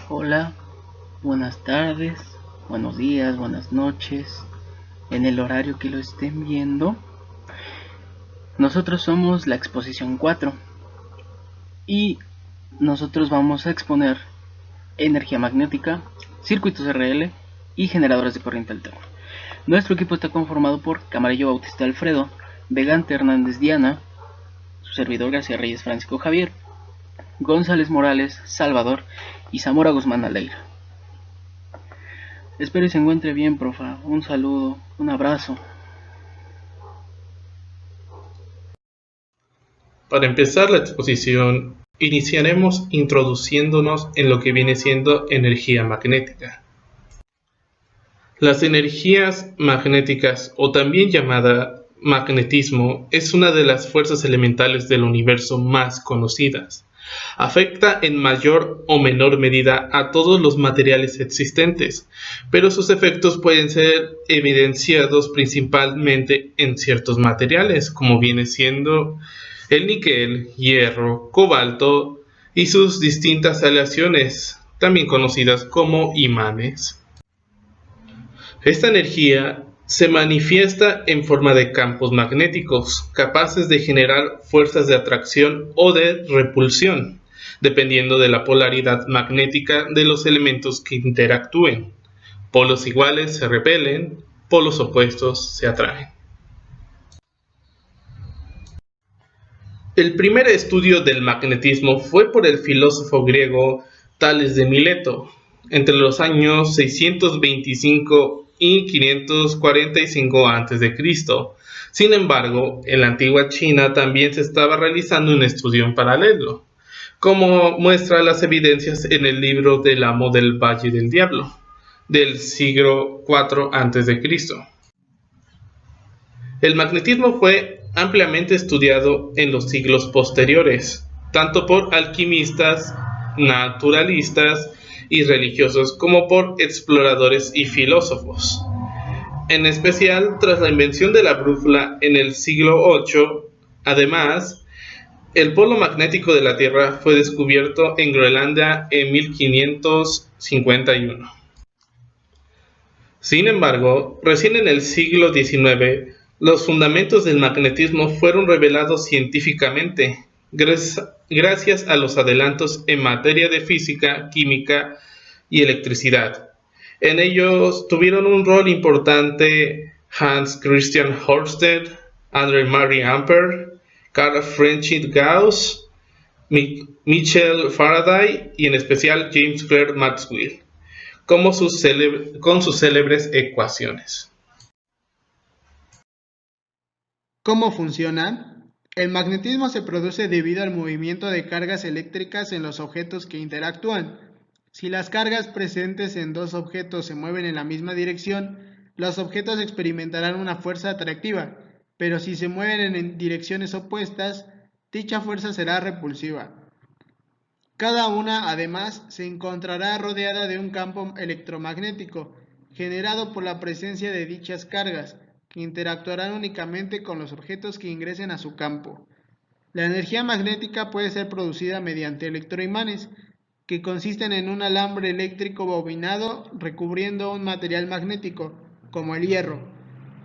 Hola, buenas tardes, buenos días, buenas noches, en el horario que lo estén viendo. Nosotros somos la exposición 4 y nosotros vamos a exponer energía magnética, circuitos RL y generadores de corriente alterna. Nuestro equipo está conformado por Camarillo Bautista Alfredo, Vegante Hernández Diana, su servidor García Reyes Francisco Javier, González Morales Salvador y Zamora Guzmán Aleira. Espero y se encuentre bien, profa. Un saludo, un abrazo. Para empezar la exposición, iniciaremos introduciéndonos en lo que viene siendo energía magnética. Las energías magnéticas, o también llamada magnetismo, es una de las fuerzas elementales del universo más conocidas. Afecta en mayor o menor medida a todos los materiales existentes, pero sus efectos pueden ser evidenciados principalmente en ciertos materiales, como viene siendo el níquel, hierro, cobalto y sus distintas aleaciones, también conocidas como imanes. Esta energía se manifiesta en forma de campos magnéticos, capaces de generar fuerzas de atracción o de repulsión, dependiendo de la polaridad magnética de los elementos que interactúen. Polos iguales se repelen, polos opuestos se atraen. El primer estudio del magnetismo fue por el filósofo griego Tales de Mileto, entre los años 625 y 545 a.C. Sin embargo, en la antigua China también se estaba realizando un estudio en paralelo, como muestra las evidencias en el libro del Amo del Valle del Diablo, del siglo IV a.C. El magnetismo fue ampliamente estudiado en los siglos posteriores, tanto por alquimistas, naturalistas y religiosos como por exploradores y filósofos. En especial tras la invención de la brújula en el siglo VIII, además, el polo magnético de la Tierra fue descubierto en Groenlandia en 1551. Sin embargo, recién en el siglo XIX, los fundamentos del magnetismo fueron revelados científicamente, gracias a los adelantos en materia de física, química y electricidad. En ellos tuvieron un rol importante Hans Christian Ørsted, André Marie Ampère, Carl Friedrich Gauss, Michael Faraday y en especial James Clerk Maxwell, con sus célebres ecuaciones. ¿Cómo funciona? El magnetismo se produce debido al movimiento de cargas eléctricas en los objetos que interactúan. Si las cargas presentes en dos objetos se mueven en la misma dirección, los objetos experimentarán una fuerza atractiva, pero si se mueven en direcciones opuestas, dicha fuerza será repulsiva. Cada una, además, se encontrará rodeada de un campo electromagnético, generado por la presencia de dichas cargas, que interactuarán únicamente con los objetos que ingresen a su campo. La energía magnética puede ser producida mediante electroimanes, que consisten en un alambre eléctrico bobinado recubriendo un material magnético, como el hierro.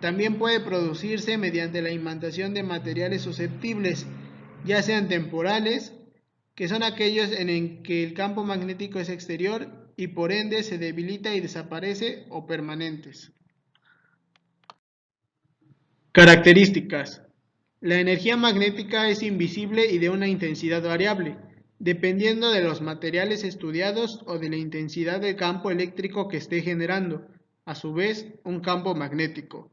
También puede producirse mediante la imantación de materiales susceptibles, ya sean temporales, que son aquellos en que el campo magnético es exterior y por ende se debilita y desaparece, o permanentes. Características. La energía magnética es invisible y de una intensidad variable, dependiendo de los materiales estudiados o de la intensidad del campo eléctrico que esté generando, a su vez, un campo magnético.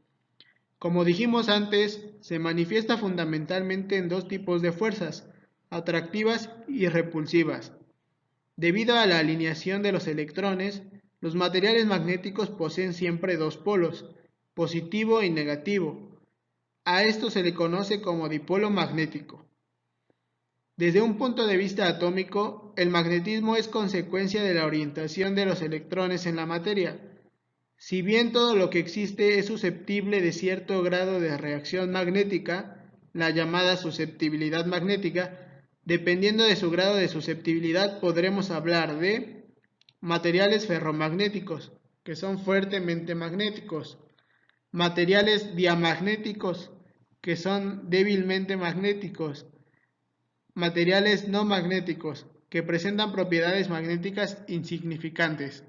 Como dijimos antes, se manifiesta fundamentalmente en dos tipos de fuerzas, atractivas y repulsivas. Debido a la alineación de los electrones, los materiales magnéticos poseen siempre dos polos, positivo y negativo. A esto se le conoce como dipolo magnético. Desde un punto de vista atómico, el magnetismo es consecuencia de la orientación de los electrones en la materia. Si bien todo lo que existe es susceptible de cierto grado de reacción magnética, la llamada susceptibilidad magnética, dependiendo de su grado de susceptibilidad podremos hablar de materiales ferromagnéticos, que son fuertemente magnéticos, materiales diamagnéticos, que son débilmente magnéticos, materiales no magnéticos, que presentan propiedades magnéticas insignificantes.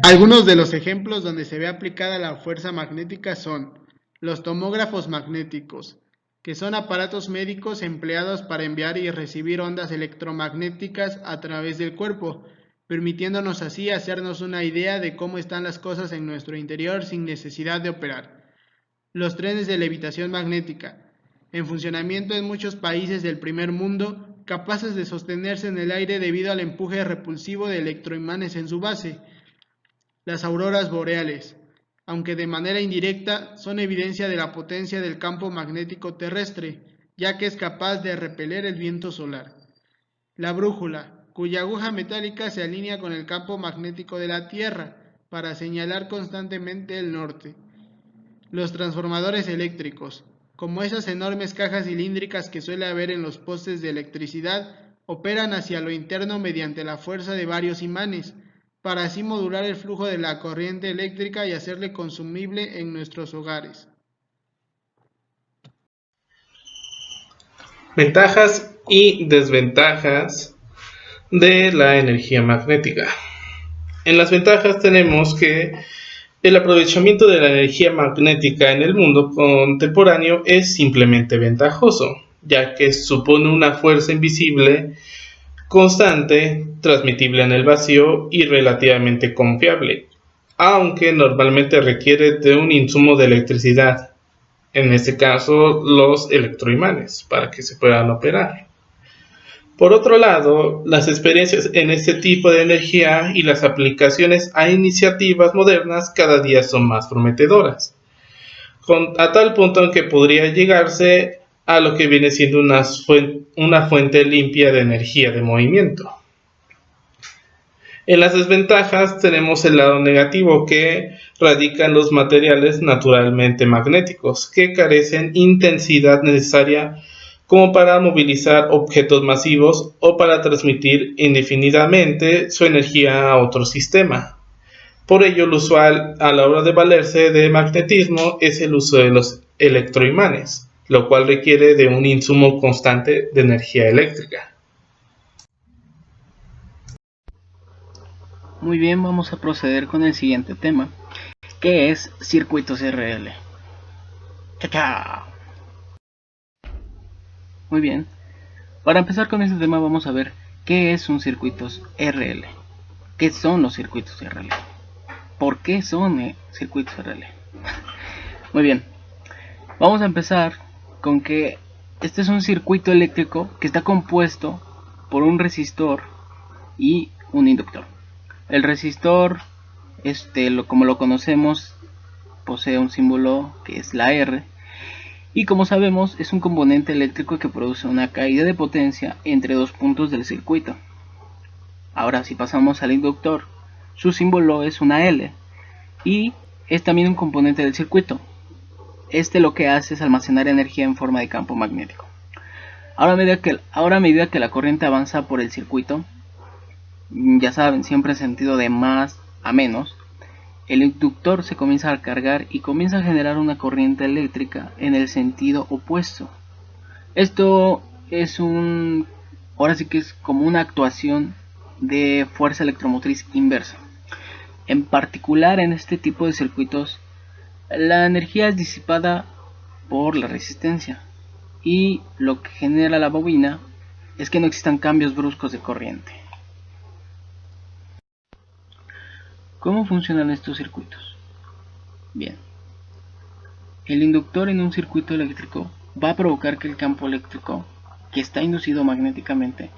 Algunos de los ejemplos donde se ve aplicada la fuerza magnética son los tomógrafos magnéticos, que son aparatos médicos empleados para enviar y recibir ondas electromagnéticas a través del cuerpo, permitiéndonos así hacernos una idea de cómo están las cosas en nuestro interior sin necesidad de operar. Los trenes de levitación magnética, en funcionamiento en muchos países del primer mundo, capaces de sostenerse en el aire debido al empuje repulsivo de electroimanes en su base. Las auroras boreales, aunque de manera indirecta, son evidencia de la potencia del campo magnético terrestre, ya que es capaz de repeler el viento solar. La brújula, cuya aguja metálica se alinea con el campo magnético de la Tierra para señalar constantemente el norte. Los transformadores eléctricos, como esas enormes cajas cilíndricas que suele haber en los postes de electricidad, operan hacia lo interno mediante la fuerza de varios imanes, para así modular el flujo de la corriente eléctrica y hacerle consumible en nuestros hogares. Ventajas y desventajas de la energía magnética. En las ventajas tenemos que el aprovechamiento de la energía magnética en el mundo contemporáneo es simplemente ventajoso, ya que supone una fuerza invisible, constante, transmitible en el vacío y relativamente confiable, aunque normalmente requiere de un insumo de electricidad, en este caso los electroimanes, para que se puedan operar. Por otro lado, las experiencias en este tipo de energía y las aplicaciones a iniciativas modernas cada día son más prometedoras, a tal punto en que podría llegarse a lo que viene siendo una fuente limpia de energía de movimiento. En las desventajas tenemos el lado negativo, que radica en los materiales naturalmente magnéticos, que carecen intensidad necesaria como para movilizar objetos masivos o para transmitir indefinidamente su energía a otro sistema. Por ello, lo usual a la hora de valerse de magnetismo es el uso de los electroimanes, lo cual requiere de un insumo constante de energía eléctrica. Muy bien, vamos a proceder con el siguiente tema, que es circuitos RL. ¡Chao! Muy bien, para empezar con este tema vamos a ver qué es un circuito RL. ¿Qué son los circuitos RL? ¿Por qué son circuitos RL? Muy bien, vamos a empezar con que este es un circuito eléctrico que está compuesto por un resistor y un inductor. El resistor, como lo conocemos, posee un símbolo que es la R, y como sabemos es un componente eléctrico que produce una caída de potencia entre dos puntos del circuito. Ahora, si pasamos al inductor, su símbolo es una L y es también un componente del circuito. Lo que hace es almacenar energía en forma de campo magnético. Ahora a medida que la corriente avanza por el circuito, ya saben, siempre en sentido de más a menos, el inductor se comienza a cargar y comienza a generar una corriente eléctrica en el sentido opuesto. Esto es ahora sí que es como una actuación de fuerza electromotriz inversa. En particular, en este tipo de circuitos, la energía es disipada por la resistencia, y lo que genera la bobina es que no existan cambios bruscos de corriente. ¿Cómo funcionan estos circuitos? Bien, el inductor en un circuito eléctrico va a provocar que el campo eléctrico que está inducido magnéticamente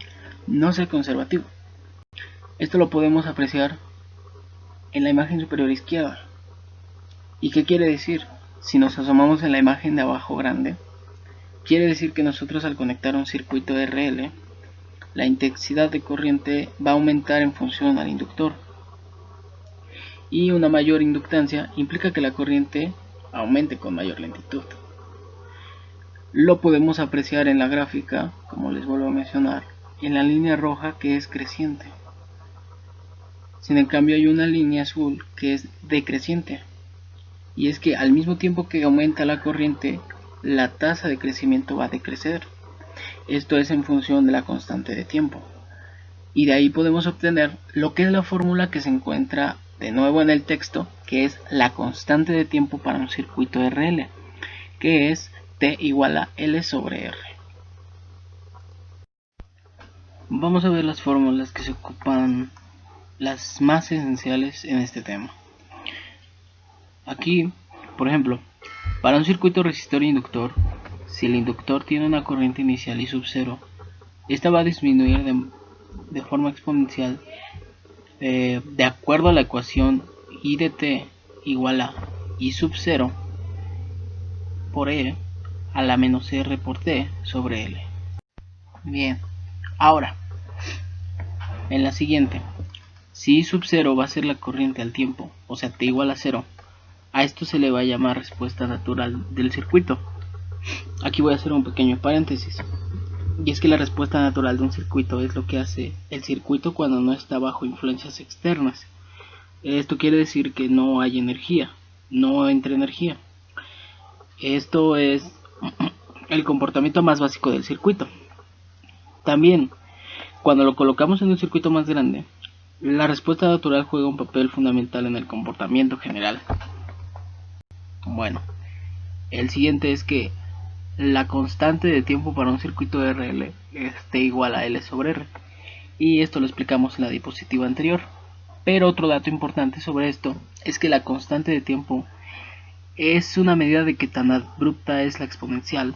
no sea conservativo. Esto lo podemos apreciar en la imagen superior izquierda. ¿Y qué quiere decir? Si nos asomamos en la imagen de abajo grande, quiere decir que nosotros, al conectar un circuito RL, la intensidad de corriente va a aumentar en función al inductor, y una mayor inductancia implica que la corriente aumente con mayor lentitud. Lo podemos apreciar en la gráfica, como les vuelvo a mencionar, en la línea roja, que es creciente. Sin en cambio hay una línea azul que es decreciente. Y es que al mismo tiempo que aumenta la corriente, la tasa de crecimiento va a decrecer. Esto es en función de la constante de tiempo. Y de ahí podemos obtener lo que es la fórmula que se encuentra de nuevo en el texto, que es la constante de tiempo para un circuito RL, que es T igual a L sobre R. Vamos a ver las fórmulas que se ocupan, las más esenciales en este tema. Aquí, por ejemplo, para un circuito resistor e inductor, si el inductor tiene una corriente inicial I sub 0, esta va a disminuir de forma exponencial de acuerdo a la ecuación I de t igual a I sub 0 por E a la menos R por T sobre L. Bien, ahora, en la siguiente, si I sub 0 va a ser la corriente al tiempo, o sea t igual a 0, a esto se le va a llamar respuesta natural del circuito. Aquí voy a hacer un pequeño paréntesis. Y es que la respuesta natural de un circuito es lo que hace el circuito cuando no está bajo influencias externas. Esto quiere decir que no hay energía, no entra energía. Esto es el comportamiento más básico del circuito. También, cuando lo colocamos en un circuito más grande, la respuesta natural juega un papel fundamental en el comportamiento general. Bueno, el siguiente es que la constante de tiempo para un circuito de RL es T igual a L sobre R. Y esto lo explicamos en la diapositiva anterior. Pero otro dato importante sobre esto es que la constante de tiempo es una medida de qué tan abrupta es la exponencial,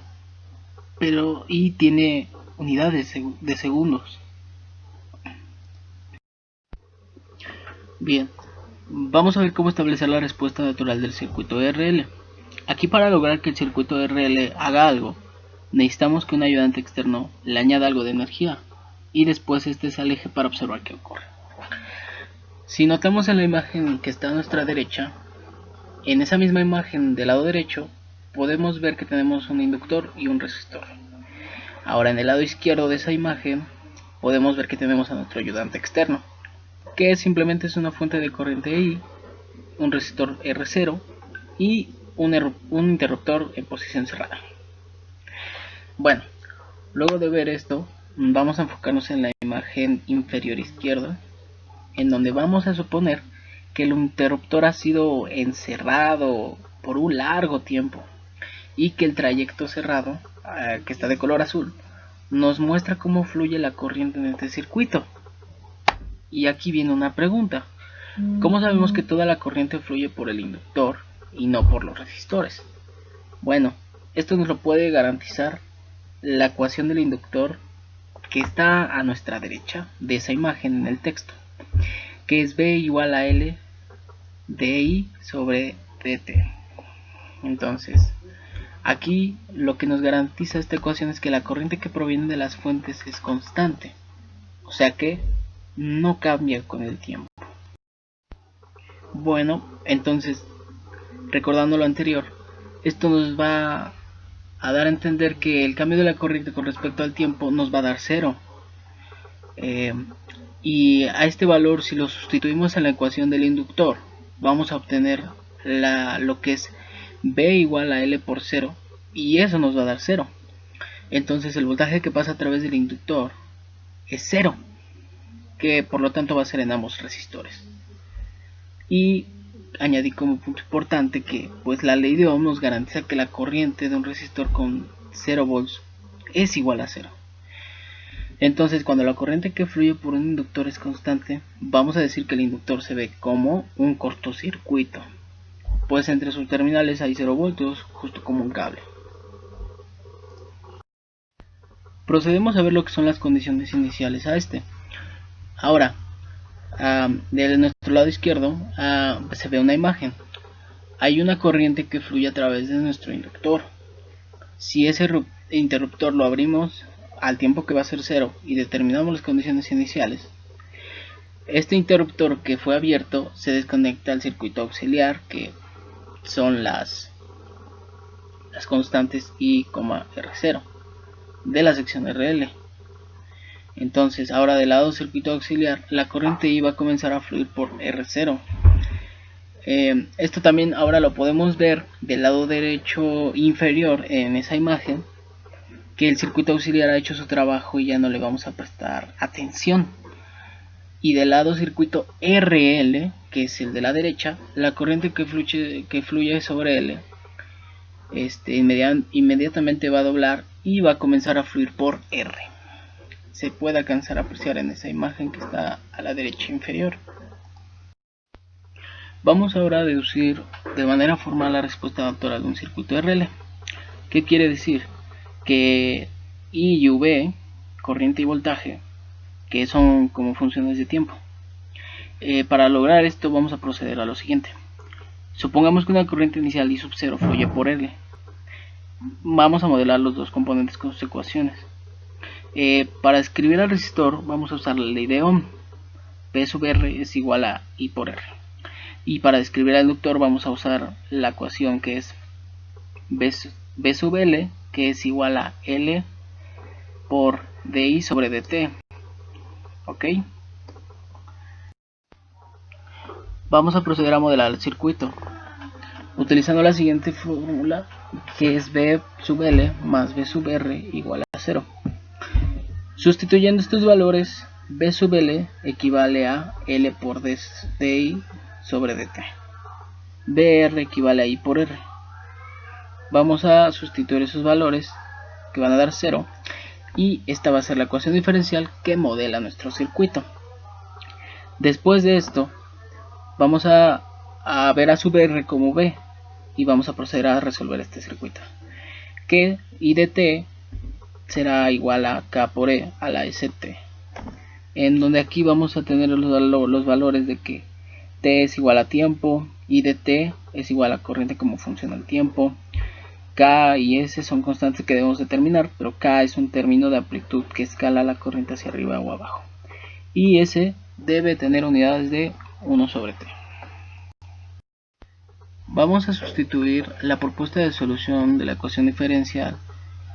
y tiene unidades de segundos. Bien, vamos a ver cómo establecer la respuesta natural del circuito RL. Aquí, para lograr que el circuito RL haga algo, necesitamos que un ayudante externo le añada algo de energía y después este se aleje para observar qué ocurre. Si notamos en la imagen que está a nuestra derecha, en esa misma imagen del lado derecho podemos ver que tenemos un inductor y un resistor. Ahora, en el lado izquierdo de esa imagen podemos ver que tenemos a nuestro ayudante externo, que simplemente es una fuente de corriente I, un resistor R0 y un interruptor en posición cerrada. Bueno, luego de ver esto, vamos a enfocarnos en la imagen inferior izquierda, en donde vamos a suponer que el interruptor ha sido encerrado por un largo tiempo y que el trayecto cerrado, que está de color azul, nos muestra cómo fluye la corriente en este circuito. Y aquí viene una pregunta: ¿cómo sabemos que toda la corriente fluye por el inductor y no por los resistores? Bueno, esto nos lo puede garantizar la ecuación del inductor que está a nuestra derecha de esa imagen en el texto, que es B igual a L dI sobre dt. Entonces, aquí lo que nos garantiza esta ecuación es que la corriente que proviene de las fuentes es constante, o sea que no cambia con el tiempo. Bueno, entonces, recordando lo anterior, esto nos va a dar a entender que el cambio de la corriente con respecto al tiempo nos va a dar 0. Y a este valor, si lo sustituimos en la ecuación del inductor, vamos a obtener lo que es B igual a L por 0, y eso nos va a dar 0. Entonces el voltaje que pasa a través del inductor es 0, que por lo tanto va a ser en ambos resistores. Y añadí como punto importante que pues la ley de Ohm nos garantiza que la corriente de un resistor con 0 volts es igual a 0. Entonces, cuando la corriente que fluye por un inductor es constante, vamos a decir que el inductor se ve como un cortocircuito, pues entre sus terminales hay 0 voltios, justo como un cable. Procedemos a ver lo que son las condiciones iniciales a este. Ahora, de nuestro lado izquierdo se ve una imagen. Hay una corriente que fluye a través de nuestro inductor. Si ese interruptor lo abrimos al tiempo que va a ser 0 y determinamos las condiciones iniciales, este interruptor que fue abierto se desconecta al circuito auxiliar, que son las constantes I, R0 de la sección RL. Entonces ahora del lado circuito auxiliar la corriente I va a comenzar a fluir por R0. Esto también ahora lo podemos ver del lado derecho inferior en esa imagen, que el circuito auxiliar ha hecho su trabajo y ya no le vamos a prestar atención. Y del lado circuito RL, que es el de la derecha, la corriente que fluye sobre L inmediatamente va a doblar y va a comenzar a fluir por R. Se puede alcanzar a apreciar en esa imagen que está a la derecha inferior. Vamos ahora a deducir de manera formal la respuesta adaptora de un circuito RL. ¿Qué quiere decir? Que I y V, corriente y voltaje, que son como funciones de tiempo. Para lograr esto vamos a proceder a lo siguiente. Supongamos que una corriente inicial I sub 0 fluye por L. Vamos a modelar los dos componentes con sus ecuaciones. Para escribir al resistor vamos a usar la ley de Ohm. P sub R es igual a I por R. Y para describir al inductor vamos a usar la ecuación que es B sub L, que es igual a L por DI sobre DT. ¿Ok? Vamos a proceder a modelar el circuito utilizando la siguiente fórmula, que es B sub L más B sub R igual a 0. Sustituyendo estos valores, B sub L equivale a L por DI sobre DT. BR equivale a I por R. Vamos a sustituir esos valores que van a dar 0 y esta va a ser la ecuación diferencial que modela nuestro circuito. Después de esto vamos a ver a sub R como B y vamos a proceder a resolver este circuito, que I de T será igual a K por E a la ST, en donde aquí vamos a tener los valores de que T es igual a tiempo, I de T es igual a corriente como funciona el tiempo, K y S son constantes que debemos determinar, pero K es un término de amplitud que escala la corriente hacia arriba o abajo, y S debe tener unidades de 1 sobre T. Vamos a sustituir la propuesta de solución de la ecuación diferencial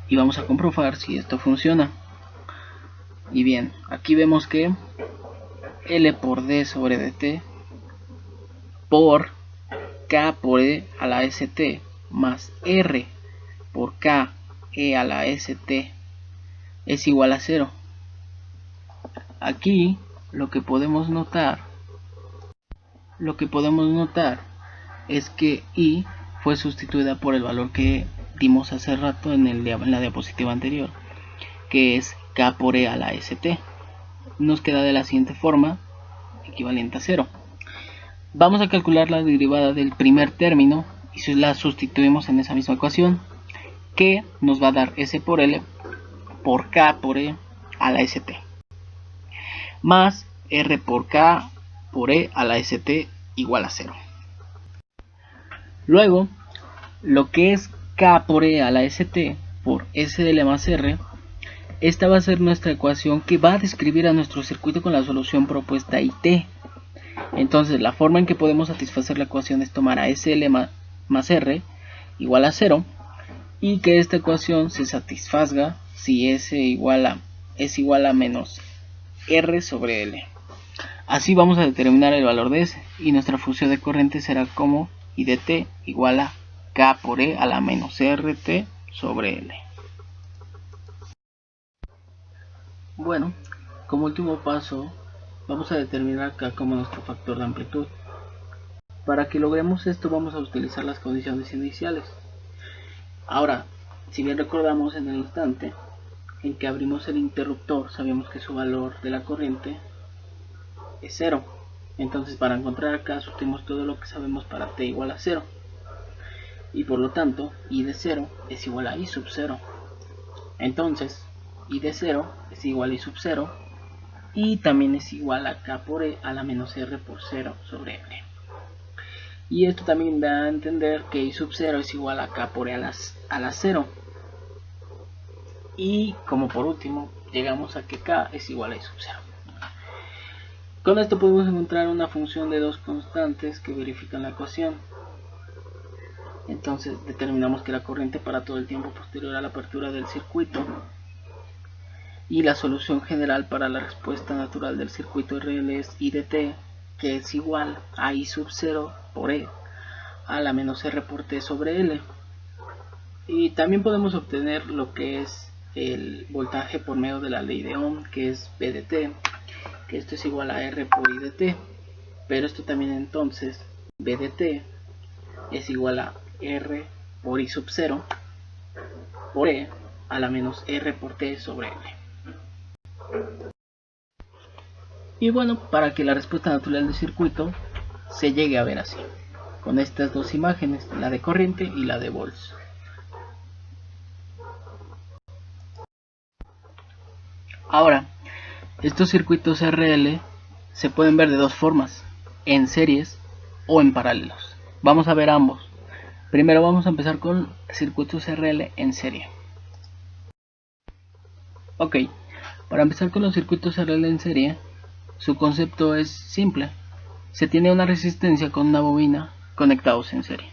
y vamos a comprobar si esto funciona. Y bien, aquí vemos que L por D sobre DT por K por E a la ST más R por K E a la ST es igual a 0. Aquí lo que podemos notar es que I fue sustituida por el valor que dimos hace rato en la diapositiva anterior, que es K por E a la ST. Nos queda de la siguiente forma, equivalente a 0. Vamos a calcular la derivada del primer término y la sustituimos en esa misma ecuación, que nos va a dar S por L por K por E a la ST más R por K por E a la ST igual a 0. Luego, lo que es K por E a la ST por SL más R, esta va a ser nuestra ecuación que va a describir a nuestro circuito con la solución propuesta IT. Entonces, la forma en que podemos satisfacer la ecuación es tomar a SL más R igual a 0 y que esta ecuación se satisfaga si S es igual a menos R sobre L. Así vamos a determinar el valor de S y nuestra función de corriente será como I de T igual a K por E a la menos RT sobre L. Bueno, como último paso vamos a determinar K como nuestro factor de amplitud. Para que logremos esto vamos a utilizar las condiciones iniciales. Ahora, si bien recordamos en el instante en que abrimos el interruptor, sabíamos que su valor de la corriente es 0. Entonces para encontrar acá sustituimos todo lo que sabemos para T igual a 0. Y por lo tanto, I de 0 es igual a I sub 0. Entonces, I de 0 es igual a I sub 0. Y también es igual a K por E a la menos R por 0 sobre L. Y esto también da a entender que I sub 0 es igual a K por E a la 0. Y como por último, llegamos a que K es igual a I sub 0. Con esto podemos encontrar una función de dos constantes que verifican la ecuación. Entonces determinamos que la corriente para todo el tiempo posterior a la apertura del circuito Y la solución general para la respuesta natural del circuito RL es I de t, que es igual a I sub 0 por E a la menos R por T sobre L. Y también podemos obtener lo que es el voltaje por medio de la ley de Ohm, que es V de t, que esto es igual a R por I de t. Pero esto también entonces, V de t es igual a R por I sub 0 por E a la menos R por T sobre L. Y bueno, para que la respuesta natural del circuito se llegue a ver así, con estas dos imágenes, la de corriente y la de volts. Ahora, estos circuitos RL se pueden ver de dos formas, en series o en paralelos. Vamos a ver ambos. Primero vamos a empezar con circuitos RL en serie. Ok, para empezar con los circuitos RL en serie, su concepto es simple. Se tiene una resistencia con una bobina conectados en serie.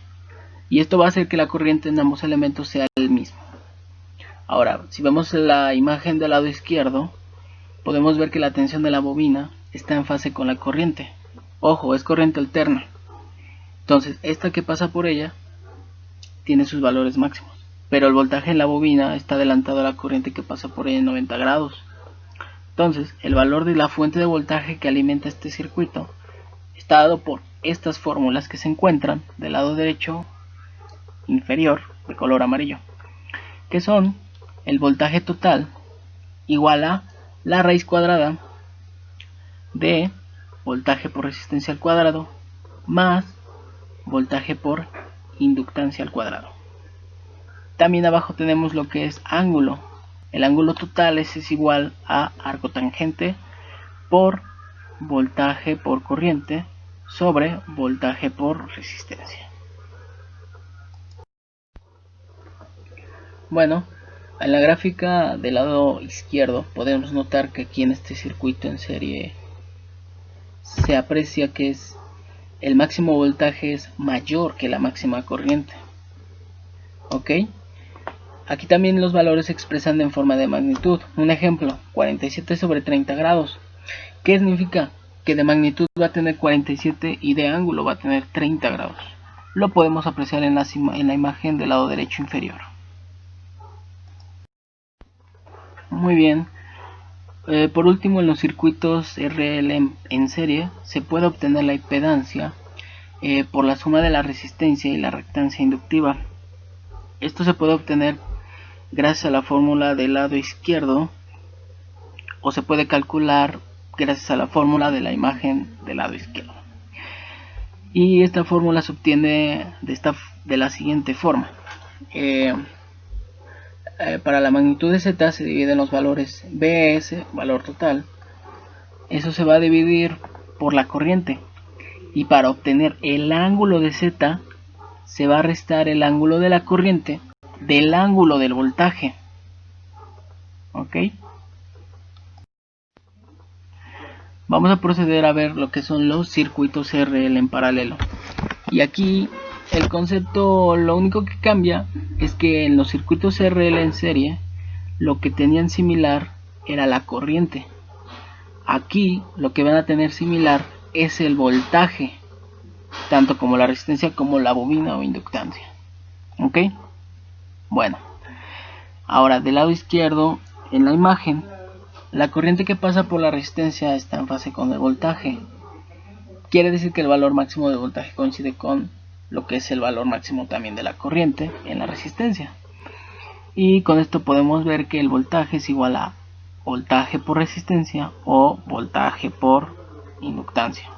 Y esto va a hacer que la corriente en ambos elementos sea el mismo. Ahora, si vemos la imagen del lado izquierdo, podemos ver que la tensión de la bobina está en fase con la corriente. Ojo, es corriente alterna. Entonces, esta que pasa por ella tiene sus valores máximos. Pero el voltaje en la bobina está adelantado a la corriente que pasa por ella en 90 grados. Entonces, el valor de la fuente de voltaje que alimenta este circuito está dado por estas fórmulas que se encuentran del lado derecho inferior de color amarillo, que son el voltaje total igual a la raíz cuadrada de voltaje por resistencia al cuadrado más voltaje por inductancia al cuadrado. También abajo tenemos lo que es ángulo. El ángulo total es igual a arco tangente por voltaje por corriente sobre voltaje por resistencia. Bueno, en la gráfica del lado izquierdo podemos notar que aquí en este circuito en serie se aprecia que el máximo voltaje es mayor que la máxima corriente. ¿Ok? Aquí también los valores se expresan en forma de magnitud. Un ejemplo, 47 sobre 30 grados. ¿Qué significa? Que de magnitud va a tener 47 y de ángulo va a tener 30 grados. Lo podemos apreciar en la imagen del lado derecho inferior. Muy bien. Por último, en los circuitos RL en serie se puede obtener la impedancia por la suma de la resistencia y la reactancia inductiva. Esto se puede obtener gracias a la fórmula del lado izquierdo, o se puede calcular gracias a la fórmula de la imagen del lado izquierdo. Y esta fórmula se obtiene de la siguiente forma. Para la magnitud de Z se dividen los valores Bs, valor total. Eso se va a dividir por la corriente. Y para obtener el ángulo de Z se va a restar el ángulo de la corriente del ángulo del voltaje. ¿Ok? Vamos a proceder a ver lo que son los circuitos RL en paralelo. Y aquí el concepto, lo único que cambia es que en los circuitos RL en serie lo que tenían similar era la corriente. Aquí lo que van a tener similar es el voltaje, tanto como la resistencia como la bobina o inductancia. ¿Ok? Bueno, ahora del lado izquierdo en la imagen, la corriente que pasa por la resistencia está en fase con el voltaje. Quiere decir que el valor máximo de voltaje coincide con lo que es el valor máximo también de la corriente en la resistencia. Y con esto podemos ver que el voltaje es igual a voltaje por resistencia o voltaje por inductancia.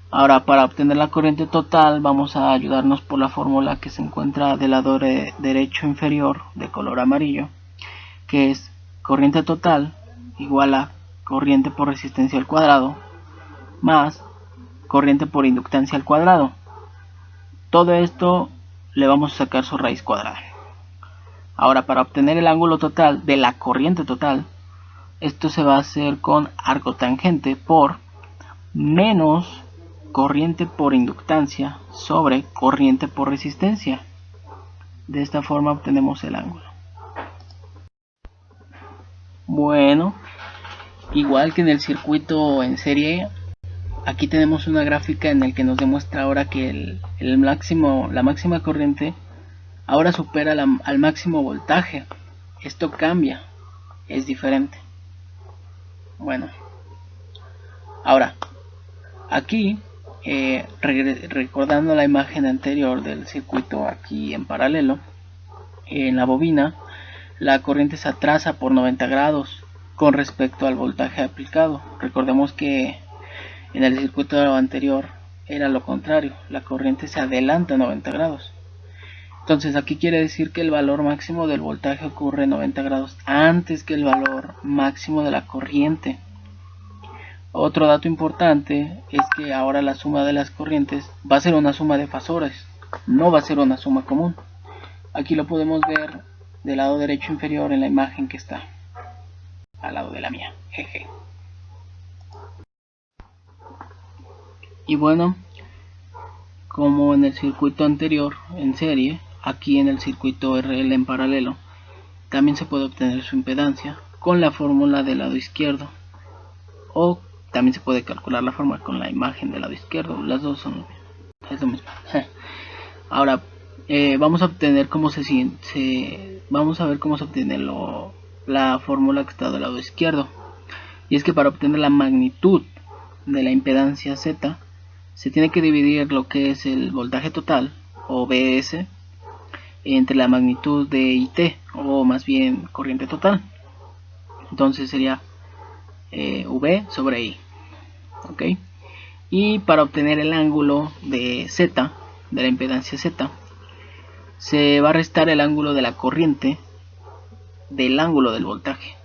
Ahora, para obtener la corriente total vamos a ayudarnos por la fórmula que se encuentra del lado derecho inferior de color amarillo, que es corriente total igual a corriente por resistencia al cuadrado más corriente por inductancia al cuadrado. Todo esto le vamos a sacar su raíz cuadrada. Ahora, para obtener el ángulo total de la corriente total, esto se va a hacer con arco tangente por menos corriente por inductancia sobre corriente por resistencia. De esta forma obtenemos el ángulo. Bueno, igual que en el circuito en serie, aquí tenemos una gráfica en la que nos demuestra ahora que la máxima corriente ahora supera al máximo voltaje. Esto cambia, es diferente. Bueno, ahora, aquí, recordando la imagen anterior del circuito aquí en paralelo, en la bobina, la corriente se atrasa por 90 grados con respecto al voltaje aplicado. Recordemos que en el circuito anterior era lo contrario, la corriente se adelanta 90 grados. Entonces aquí quiere decir que el valor máximo del voltaje ocurre 90 grados antes que el valor máximo de la corriente. Otro dato importante es que ahora la suma de las corrientes va a ser una suma de fasores, no va a ser una suma común. Aquí lo podemos ver del lado derecho inferior en la imagen que está al lado de la mía. Jeje. Y bueno, como en el circuito anterior en serie, aquí en el circuito RL en paralelo, también se puede obtener su impedancia con la fórmula del lado izquierdo, o también se puede calcular la fórmula con la imagen del lado izquierdo. Las dos son lo mismo. Ahora vamos a obtener vamos a ver cómo se obtiene la fórmula que está del lado izquierdo. Y es que para obtener la magnitud de la impedancia Z, se tiene que dividir lo que es el voltaje total, o Vs, entre la magnitud de IT, o más bien corriente total. Entonces sería V sobre I. ¿Ok? Y para obtener el ángulo de Z, de la impedancia Z, se va a restar el ángulo de la corriente del ángulo del voltaje.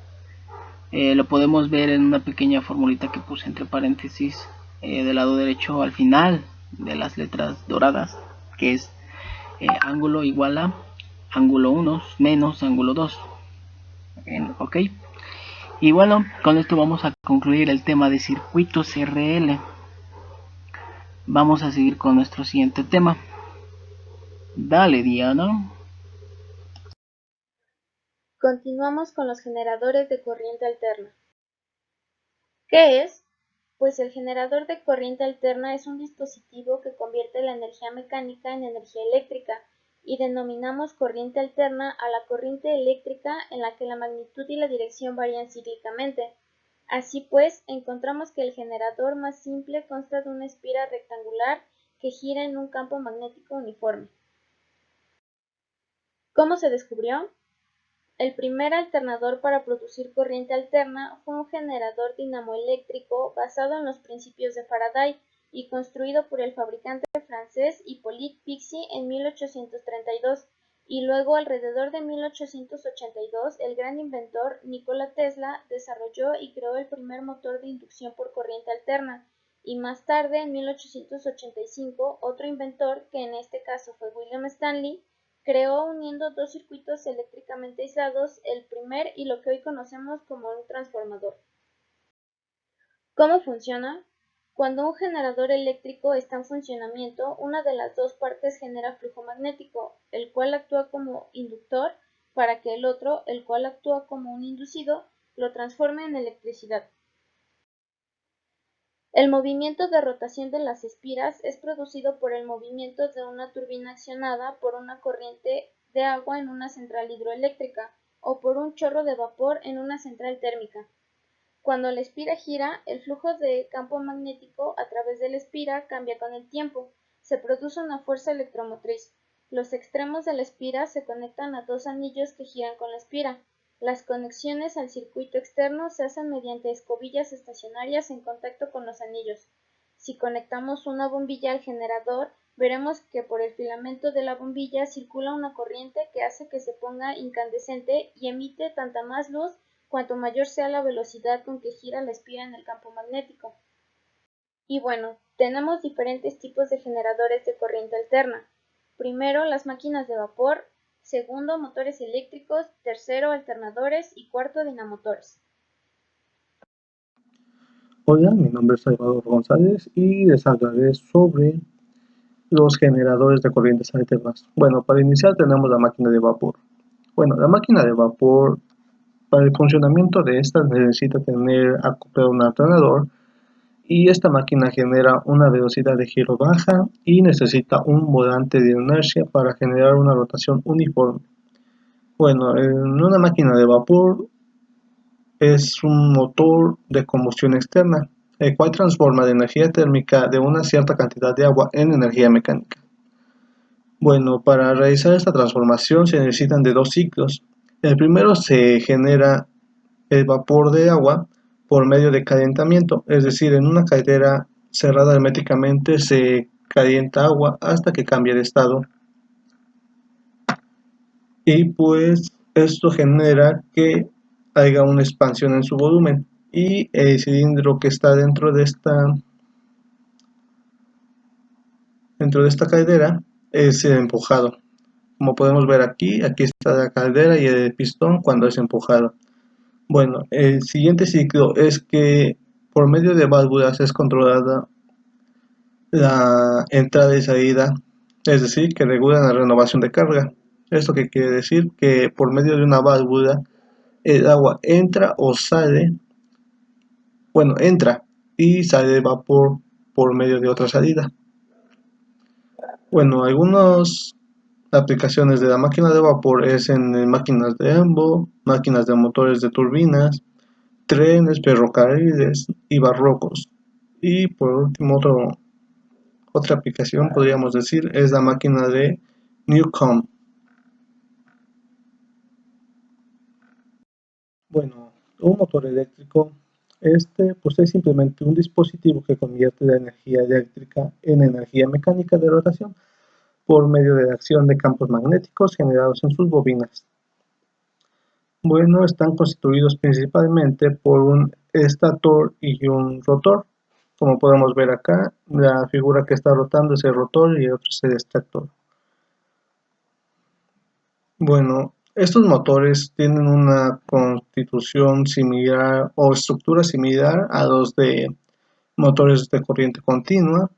Lo podemos ver en una pequeña formulita que puse entre paréntesis del lado derecho al final de las letras doradas, que es ángulo igual a ángulo 1 menos ángulo 2. Ok, y bueno, con esto vamos a concluir el tema de circuitos RL. Vamos a seguir con nuestro siguiente tema. Dale, Diana. Continuamos con los generadores de corriente alterna. ¿Qué es? Pues el generador de corriente alterna es un dispositivo que convierte la energía mecánica en energía eléctrica, y denominamos corriente alterna a la corriente eléctrica en la que la magnitud y la dirección varían cíclicamente. Así pues, encontramos que el generador más simple consta de una espira rectangular que gira en un campo magnético uniforme. ¿Cómo se descubrió? El primer alternador para producir corriente alterna fue un generador dinamoeléctrico basado en los principios de Faraday y construido por el fabricante francés Hippolyte Pixii en 1832, y luego alrededor de 1882 el gran inventor Nikola Tesla desarrolló y creó el primer motor de inducción por corriente alterna, y más tarde en 1885 otro inventor, que en este caso fue William Stanley, creó uniendo dos circuitos eléctricamente aislados el primer y lo que hoy conocemos como un transformador. ¿Cómo funciona? Cuando un generador eléctrico está en funcionamiento, una de las dos partes genera flujo magnético, el cual actúa como inductor para que el otro, el cual actúa como un inducido, lo transforme en electricidad. El movimiento de rotación de las espiras es producido por el movimiento de una turbina accionada por una corriente de agua en una central hidroeléctrica o por un chorro de vapor en una central térmica. Cuando la espira gira, el flujo de campo magnético a través de la espira cambia con el tiempo. Se produce una fuerza electromotriz. Los extremos de la espira se conectan a dos anillos que giran con la espira. Las conexiones al circuito externo se hacen mediante escobillas estacionarias en contacto con los anillos. Si conectamos una bombilla al generador, veremos que por el filamento de la bombilla circula una corriente que hace que se ponga incandescente y emite tanta más luz cuanto mayor sea la velocidad con que gira la espira en el campo magnético. Y bueno, tenemos diferentes tipos de generadores de corriente alterna. Primero, las máquinas de vapor. Segundo, motores eléctricos. Tercero, alternadores. Y cuarto, dinamotores. Hola, mi nombre es Salvador González y les hablaré sobre los generadores de corrientes alternas. Bueno, para iniciar tenemos la máquina de vapor. Bueno, la máquina de vapor Para el funcionamiento de esta necesita tener acoplado un alternador y esta máquina genera una velocidad de giro baja y necesita un volante de inercia para generar una rotación uniforme. Bueno, en una máquina de vapor es un motor de combustión externa, el cual transforma la energía térmica de una cierta cantidad de agua en energía mecánica. Bueno, para realizar esta transformación se necesitan de dos ciclos. El primero se genera el vapor de agua por medio de calentamiento, es decir, en una caldera cerrada herméticamente se calienta agua hasta que cambie de estado. Y pues esto genera que haya una expansión en su volumen y el cilindro que está dentro de esta caldera es empujado. Como podemos ver aquí está la caldera y el pistón cuando es empujado. Bueno, el siguiente ciclo es que por medio de válvulas es controlada la entrada y salida, es decir, que regulan la renovación de carga. ¿Esto qué quiere decir? Que por medio de una válvula el agua entra o sale, bueno, entra y sale de vapor por medio de otra salida. Bueno, algunas aplicaciones de la máquina de vapor es en máquinas de embo, máquinas de motores de turbinas, trenes, ferrocarriles y barcos. Y por último, otra aplicación podríamos decir es la máquina de Newcomb. Bueno, un motor eléctrico, pues es simplemente un dispositivo que convierte la energía eléctrica en energía mecánica de rotación por medio de la acción de campos magnéticos generados en sus bobinas. Bueno, están constituidos principalmente por un estator y un rotor. Como podemos ver acá, la figura que está rotando es el rotor y el otro es el estator. Bueno, estos motores tienen una constitución similar o estructura similar a los de motores de corriente continua,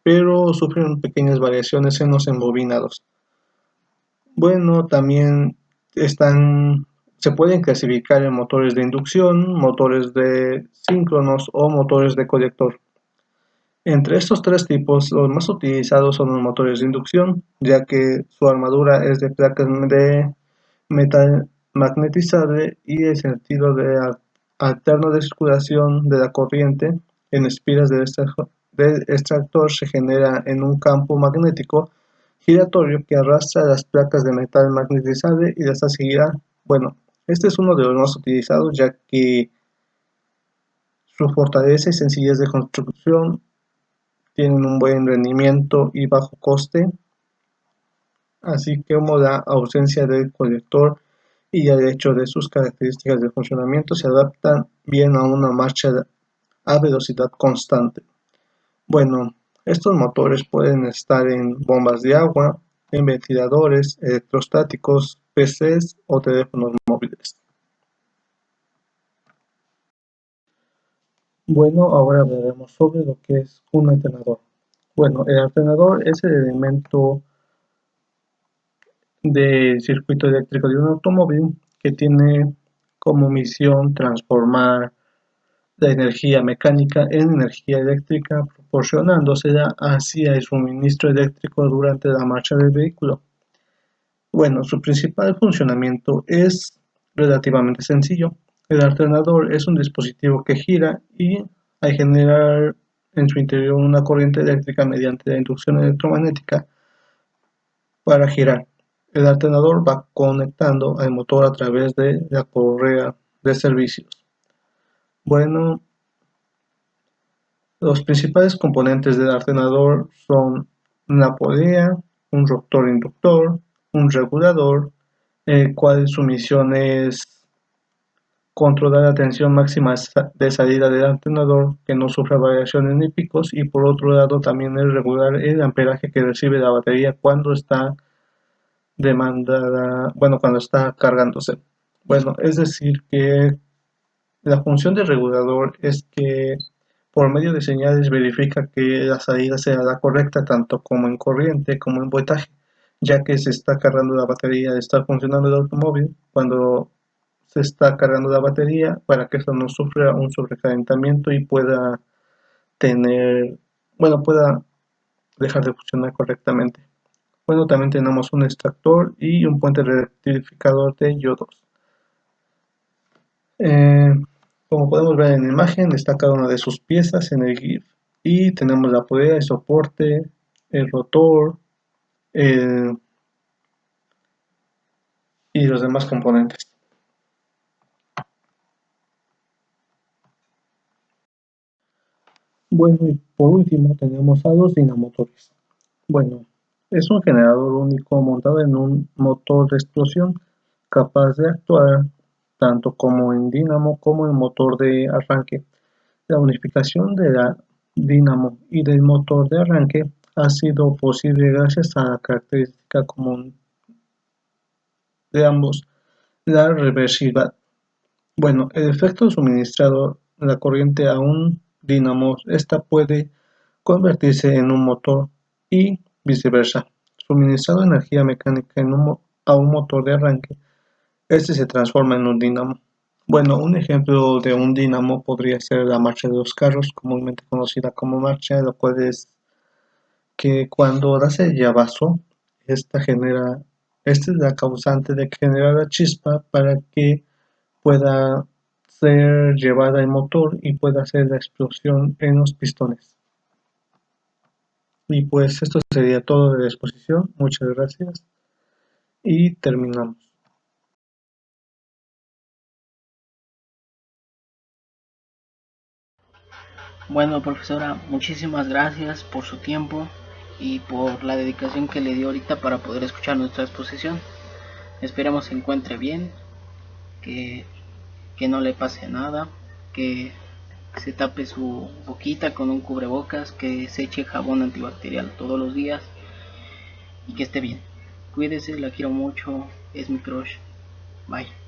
pero sufren pequeñas variaciones en los embobinados. Bueno, también se pueden clasificar en motores de inducción, motores de síncronos o motores de colector. Entre estos tres tipos, los más utilizados son los motores de inducción, ya que su armadura es de placas de metal magnetizable y el sentido alterno de circulación de la corriente en espiras del extractor se genera en un campo magnético giratorio que arrastra las placas de metal magnetizable y las hace girar. Bueno, este es uno de los más utilizados ya que su fortaleza y sencillez de construcción tienen un buen rendimiento y bajo coste, así como la ausencia del colector y el hecho de sus características de funcionamiento se adaptan bien a una marcha a velocidad constante. Bueno, estos motores pueden estar en bombas de agua, en ventiladores, electrostáticos, PCs o teléfonos móviles. Bueno, ahora hablaremos sobre lo que es un alternador. Bueno, el alternador es el elemento del circuito eléctrico de un automóvil que tiene como misión transformar la energía mecánica en energía eléctrica, proporcionándosela hacia el suministro eléctrico durante la marcha del vehículo. Bueno, su principal funcionamiento es relativamente sencillo. El alternador es un dispositivo que gira y al generar en su interior una corriente eléctrica mediante la inducción electromagnética para girar. El alternador va conectando al motor a través de la correa de servicios. Bueno, los principales componentes del alternador son una polea, un rotor inductor, un regulador, el cual su misión es controlar la tensión máxima de salida del alternador que no sufra variaciones ni picos, y por otro lado también es regular el amperaje que recibe la batería cuando está cuando está cargándose. Bueno, es decir que la función del regulador es que por medio de señales verifica que la salida sea la correcta tanto como en corriente como en voltaje, ya que se está cargando la batería, está funcionando el automóvil. Cuando se está cargando la batería para que esto no sufra un sobrecalentamiento y pueda pueda dejar de funcionar correctamente. Bueno, también tenemos un extractor y un puente rectificador de iodos. Como podemos ver en la imagen, está cada una de sus piezas en el GIF y tenemos la polea, el soporte, el rotor y los demás componentes. Bueno, y por último tenemos a los dinamotores. Bueno, es un generador único montado en un motor de explosión capaz de actuar tanto como en dínamo como en motor de arranque. La unificación de la dínamo y del motor de arranque ha sido posible gracias a la característica común de ambos, la reversibilidad. Bueno, el efecto suministrado la corriente a un dínamo, esta puede convertirse en un motor y viceversa. Suministrando energía mecánica a un motor de arranque, este se transforma en un dínamo. Bueno, un ejemplo de un dínamo podría ser la marcha de los carros, comúnmente conocida como marcha, lo cual es que cuando hace el llavazo, esta es la causante de que genera la chispa para que pueda ser llevada al motor y pueda hacer la explosión en los pistones. Y pues esto sería todo de la exposición. Muchas gracias y terminamos. Bueno, profesora, muchísimas gracias por su tiempo y por la dedicación que le dio ahorita para poder escuchar nuestra exposición. Esperemos se encuentre bien, que no le pase nada, que se tape su boquita con un cubrebocas, que se eche jabón antibacterial todos los días y que esté bien. Cuídese, la quiero mucho, es mi crush. Bye.